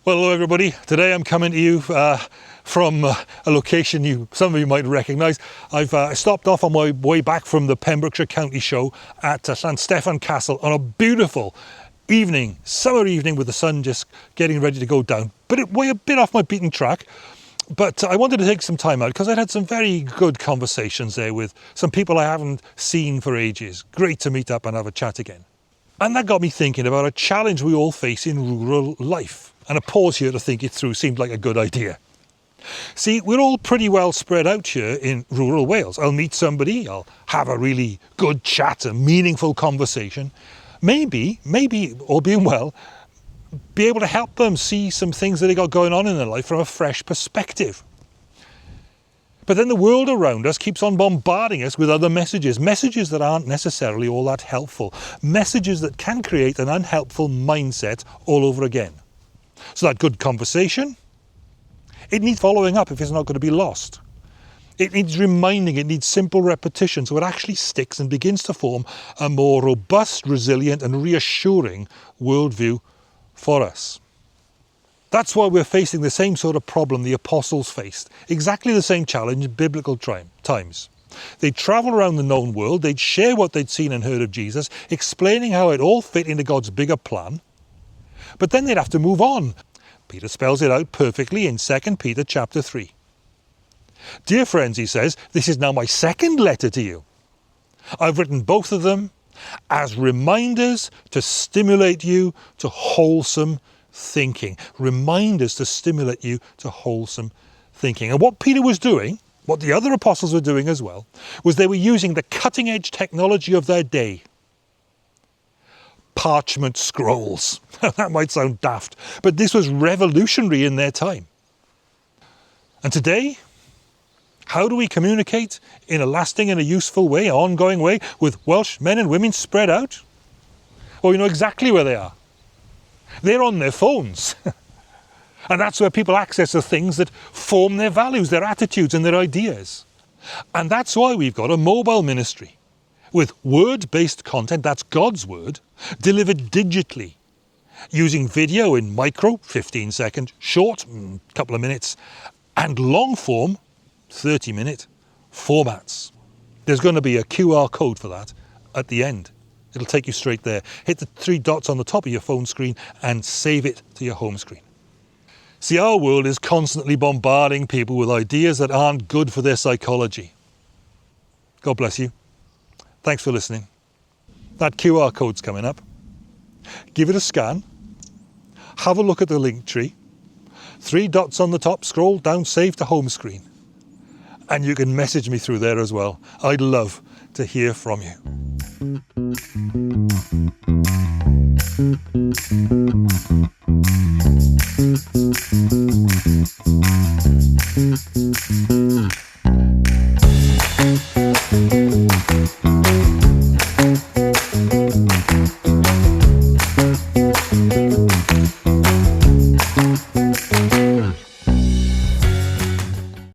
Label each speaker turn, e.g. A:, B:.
A: Well, hello everybody. Today I'm coming to you from a location some of you might recognise. I've stopped off on my way back from the Pembrokeshire County Show at Llanstefan Castle on a beautiful evening, summer evening with the sun just getting ready to go down. But way a bit off my beaten track. But I wanted to take some time out because I'd had some very good conversations there with some people I haven't seen for ages. Great to meet up and have a chat again. And that got me thinking about a challenge we all face in rural life. And a pause here to think it through seemed like a good idea. See, we're all pretty well spread out here in rural Wales. I'll meet somebody, I'll have a really good chat, a meaningful conversation. Maybe, all being well, be able to help them see some things that they got going on in their life from a fresh perspective. But then the world around us keeps on bombarding us with other messages that aren't necessarily all that helpful, messages that can create an unhelpful mindset all over again. So that good conversation, it needs following up if it's not going to be lost. It needs reminding, it needs simple repetition so it actually sticks and begins to form a more robust, resilient and reassuring worldview for us. That's why we're facing the same sort of problem the apostles faced, exactly the same challenge in biblical times. They'd travel around the known world, they'd share what they'd seen and heard of Jesus, explaining how it all fit into God's bigger plan. But then they'd have to move on. Peter spells it out perfectly in 2 Peter chapter 3. Dear friends, he says, this is now my second letter to you. I've written both of them as reminders to stimulate you to wholesome thinking. Reminders to stimulate you to wholesome thinking. And what Peter was doing, what the other apostles were doing as well, was they were using the cutting edge technology of their day. Parchment scrolls. That might sound daft, but this was revolutionary in their time. And today, how do we communicate in a lasting and a useful way, an ongoing way, with Welsh men and women spread out? Well, we know exactly where they are. They're on their phones. And that's where people access the things that form their values, their attitudes and their ideas. And that's why we've got a mobile ministry with word-based content, that's God's word, delivered digitally, using video in micro, 15-second, short, couple of minutes, and long-form, 30-minute formats. There's going to be a QR code for that at the end. It'll take you straight there. Hit the 3 dots on the top of your phone screen and save it to your home screen. See, our world is constantly bombarding people with ideas that aren't good for their psychology. God bless you. Thanks for listening. That QR code's coming up. Give it a scan. Have a look at the link tree. 3 dots on the top, scroll down, save to home screen. And you can message me through there as well. I'd love to hear from you.